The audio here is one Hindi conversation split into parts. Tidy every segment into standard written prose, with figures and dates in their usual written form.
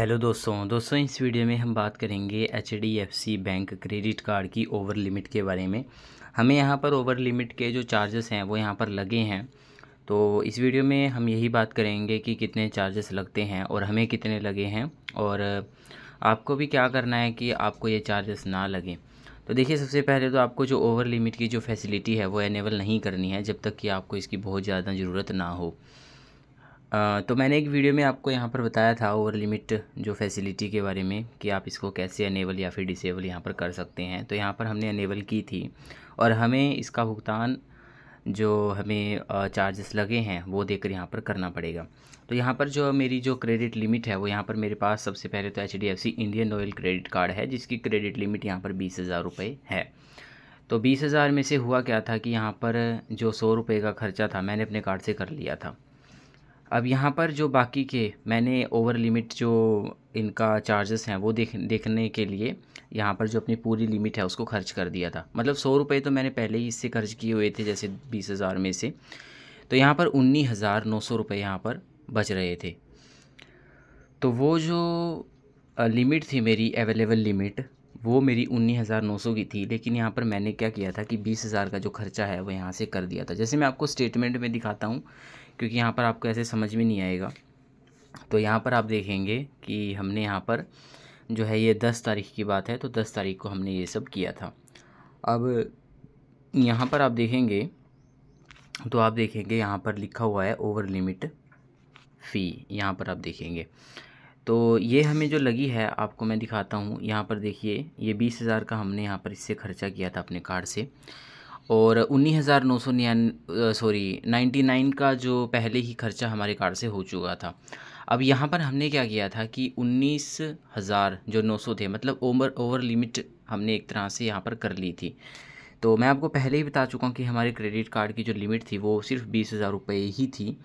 हेलो दोस्तों इस वीडियो में हम बात करेंगे एचडीएफसी बैंक क्रेडिट कार्ड की ओवर लिमिट के बारे में। हमें यहाँ पर ओवर लिमिट के जो चार्जेस हैं वो यहाँ पर लगे हैं। तो इस वीडियो में हम यही बात करेंगे कि कितने चार्जेस लगते हैं और हमें कितने लगे हैं और आपको भी क्या करना है कि आपको ये चार्जेस ना लगें। तो देखिए, सबसे पहले तो आपको जो ओवर लिमिट की जो फैसिलिटी है वो इनेबल नहीं करनी है जब तक कि आपको इसकी बहुत ज़्यादा ज़रूरत ना हो। तो मैंने एक वीडियो में आपको यहाँ पर बताया था ओवर लिमिट जो फैसिलिटी के बारे में कि आप इसको कैसे अनेबल या फिर डिसेबल यहाँ पर कर सकते हैं। तो यहाँ पर हमने अनेबल की थी और हमें इसका भुगतान जो हमें चार्जेस लगे हैं वो देकर यहाँ पर करना पड़ेगा। तो यहाँ पर जो मेरी जो क्रेडिट लिमिट है वो यहाँ पर मेरे पास सबसे पहले तो HDFC Indian oil credit card है जिसकी क्रेडिट लिमिट यहाँ पर 20,000 रुपये है। तो 20,000 में से हुआ क्या था कि यहाँ पर जो 100 रुपये का खर्चा था मैंने अपने कार्ड से कर लिया था। अब यहाँ पर जो बाकी के मैंने ओवर लिमिट जो इनका चार्जेस हैं वो देखने के लिए यहाँ पर जो अपनी पूरी लिमिट है उसको खर्च कर दिया था। मतलब 100 रुपये तो मैंने पहले ही इससे खर्च किए हुए थे जैसे 20,000 में से। तो यहाँ पर 19,900 रुपये यहाँ पर बच रहे थे। तो वो जो लिमिट थी मेरी अवेलेबल लिमिट वो मेरी 19,900 की थी। लेकिन यहाँ पर मैंने क्या किया था कि 20,000 का जो खर्चा है वो यहाँ से कर दिया था। जैसे मैं आपको स्टेटमेंट में दिखाता हूँ क्योंकि यहाँ पर आपको ऐसे समझ में नहीं आएगा। तो यहाँ पर आप देखेंगे कि हमने यहाँ पर जो है ये 10 तारीख की बात है, तो 10 तारीख को हमने ये सब किया था। अब यहाँ पर आप देखेंगे तो आप देखेंगे यहाँ पर लिखा हुआ है ओवर लिमिट फ़ी। यहाँ पर आप देखेंगे तो ये हमें जो लगी है आपको मैं दिखाता हूँ। यहाँ पर देखिए ये 20,000 का हमने यहाँ पर इससे खर्चा किया था अपने कार्ड से और 99 का जो पहले ही खर्चा हमारे कार्ड से हो चुका था। अब यहाँ पर हमने क्या किया था कि 19,000 जो 900 थे मतलब ओवर लिमिट हमने एक तरह से यहाँ पर कर ली थी। तो मैं आपको पहले ही बता चुका हूँ कि हमारे क्रेडिट कार्ड की जो लिमिट थी वो सिर्फ 20,000 रुपये ही थी।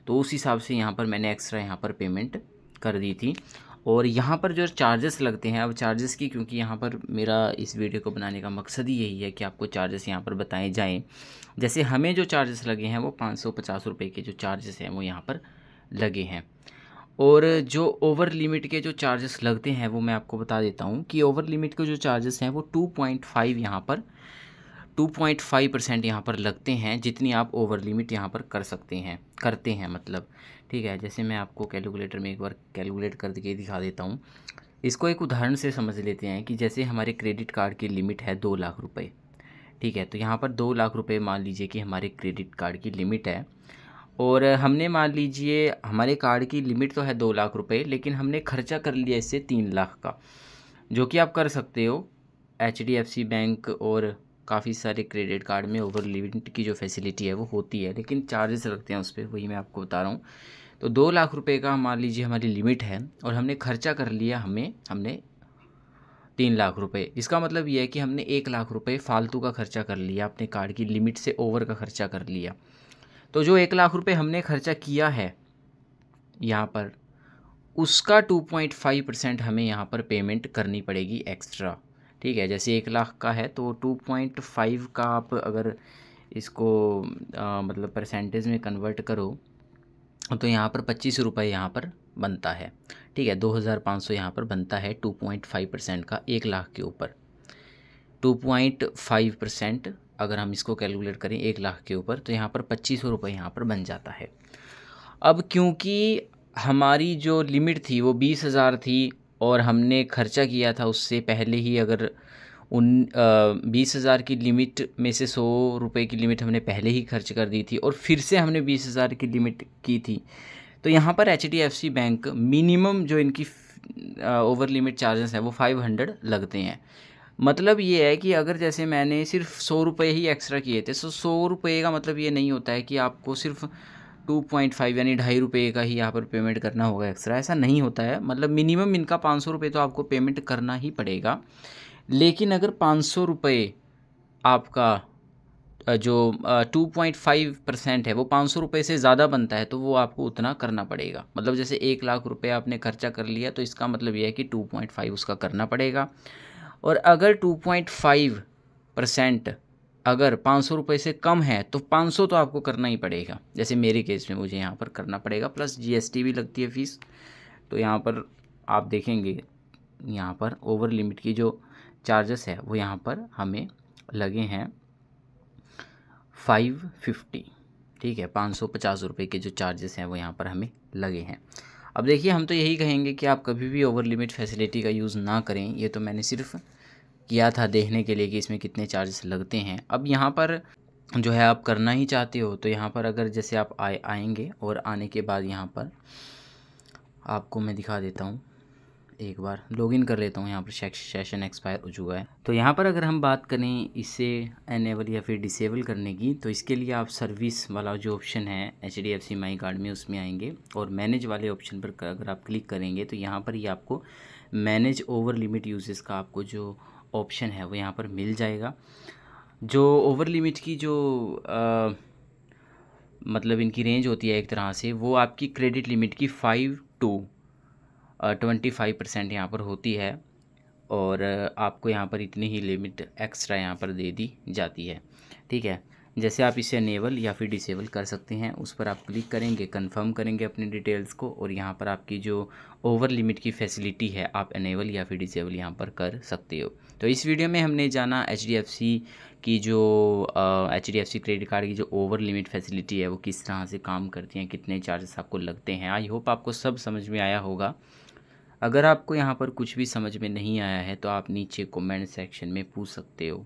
तो उस हिसाब से यहाँ पर मैंने एक्स्ट्रा यहाँ पर पेमेंट कर दी थी। और यहाँ पर जो चार्जेस लगते हैं, अब चार्जेस की क्योंकि यहाँ पर मेरा इस वीडियो को बनाने का मकसद ही यही है कि आपको चार्जेस यहाँ पर बताए जाएं। जैसे हमें जो चार्जेस लगे हैं वो 550 रुपये के जो चार्जेस हैं वो यहाँ पर लगे हैं। और जो ओवर लिमिट के जो चार्जेस लगते हैं वो मैं आपको बता देता हूँ कि ओवर लिमिट के जो चार्जेस हैं वो 2.5 यहाँ पर 2.5% यहाँ पर लगते हैं जितनी आप ओवर लिमिट यहाँ पर करते हैं मतलब। ठीक है, जैसे मैं आपको कैलकुलेटर में एक बार कैलकुलेट करके दिखा देता हूँ। इसको एक उदाहरण से समझ लेते हैं कि जैसे हमारे क्रेडिट कार्ड की लिमिट है 2 लाख रुपए। ठीक है, तो यहाँ पर 2 लाख रुपए मान लीजिए कि हमारे क्रेडिट कार्ड की लिमिट है और हमने मान लीजिए हमारे कार्ड की लिमिट तो है 2 लाख रुपए लेकिन हमने खर्चा कर लिया इससे 3 लाख का, जो कि आप कर सकते हो एचडीएफसी बैंक और काफ़ी सारे क्रेडिट कार्ड में ओवर लिमिट की जो फैसिलिटी है वो होती है लेकिन चार्जेस लगते हैं उस पर, वही मैं आपको बता रहा हूँ। तो 2 लाख रुपए का मान लीजिए हमारी लिमिट है और हमने खर्चा कर लिया हमने 3 लाख रुपए। इसका मतलब ये है कि हमने 1 लाख रुपए फालतू का खर्चा कर लिया, अपने कार्ड की लिमिट से ओवर का खर्चा कर लिया। तो जो 1 लाख रुपए हमने खर्चा किया है यहाँ पर उसका 2.5% हमें यहाँ पर पेमेंट करनी पड़ेगी एक्स्ट्रा। ठीक है, जैसे 1 लाख का है तो 2.5 का आप अगर इसको मतलब परसेंटेज में कन्वर्ट करो तो यहाँ पर 25 रुपये यहाँ पर बनता है। ठीक है, 2,500 यहाँ पर बनता है 2.5% का 1 लाख के ऊपर। 2.5% अगर हम इसको कैलकुलेट करें 1 लाख के ऊपर तो यहाँ पर 2500 रुपये यहाँ पर बन जाता है। अब क्योंकि हमारी जो लिमिट थी वो 20,000 थी और हमने खर्चा किया था उससे पहले ही, अगर 20,000 की लिमिट में से 100 रुपये की लिमिट हमने पहले ही खर्च कर दी थी और फिर से हमने 20,000 की लिमिट की थी। तो यहाँ पर एचडीएफसी बैंक मिनिमम जो इनकी ओवर लिमिट चार्जेस है वो 500 लगते हैं। मतलब ये है कि अगर जैसे मैंने सिर्फ 100 रुपये ही एक्स्ट्रा किए थे तो 100 रुपये का मतलब ये नहीं होता है कि आपको सिर्फ 2.5 यानी 2.5 रुपये का ही यहाँ पर पेमेंट करना होगा एक्स्ट्रा, ऐसा नहीं होता है। मतलब मिनिमम इनका 500 रुपये तो आपको पेमेंट करना ही पड़ेगा। लेकिन अगर 500 रुपये आपका जो 2.5% है वो 500 रुपये से ज़्यादा बनता है तो वो आपको उतना करना पड़ेगा। मतलब जैसे 1 लाख रुपये आपने खर्चा कर लिया तो इसका मतलब ये है कि 2.5 उसका करना पड़ेगा। और अगर 2.5% अगर 500 रुपये से कम है तो 500 तो आपको करना ही पड़ेगा। जैसे मेरे केस में मुझे यहाँ पर करना पड़ेगा, प्लस जीएसटी भी लगती है फ़ीस। तो यहाँ पर आप देखेंगे यहाँ पर ओवर लिमिट की जो चार्जेस है वो यहाँ पर हमें लगे हैं 550, ठीक है, 550 रुपये के जो चार्जेस हैं वो यहाँ पर हमें लगे हैं। अब देखिए, हम तो यही कहेंगे कि आप कभी भी ओवर लिमिट फैसिलिटी का यूज़ ना करें। ये तो मैंने सिर्फ किया था देखने के लिए कि इसमें कितने चार्जेस लगते हैं। अब यहाँ पर जो है आप करना ही चाहते हो तो यहाँ पर अगर जैसे आप आएंगे और आने के बाद यहाँ पर आपको मैं दिखा देता हूँ, एक बार लॉगिन कर लेता हूँ। यहाँ पर सेशन एक्सपायर हो चुका है। तो यहाँ पर अगर हम बात करें इसे एनेबल या फिर डिसेबल करने की, तो इसके लिए आप सर्विस वाला जो ऑप्शन है HDFC माई कार्ड में, उसमें आएंगे और मैनेज वाले ऑप्शन पर अगर आप क्लिक करेंगे तो यहाँ पर ही आपको मैनेज ओवर लिमिट यूजेस का आपको जो ऑप्शन है वो यहाँ पर मिल जाएगा। जो ओवर लिमिट की जो मतलब इनकी रेंज होती है एक तरह से, वो आपकी क्रेडिट लिमिट की 5 to 25% यहाँ पर होती है और आपको यहाँ पर इतनी ही लिमिट एक्स्ट्रा यहाँ पर दे दी जाती है, ठीक है। जैसे आप इसे अनेबल या फिर डिसेबल कर सकते हैं, उस पर आप क्लिक करेंगे, कंफर्म करेंगे अपनी डिटेल्स को और यहाँ पर आपकी जो ओवर लिमिट की फैसिलिटी है आप अनेबल या फिर डिसेबल यहाँ पर कर सकते हो। तो इस वीडियो में हमने जाना HDFC की जो HDFC क्रेडिट कार्ड की जो ओवर लिमिट फैसिलिटी है वो किस तरह से काम करती हैं, कितने चार्जेस आपको लगते हैं। आई होप आपको सब समझ में आया होगा। अगर आपको यहाँ पर कुछ भी समझ में नहीं आया है तो आप नीचे कमेंट सेक्शन में पूछ सकते हो।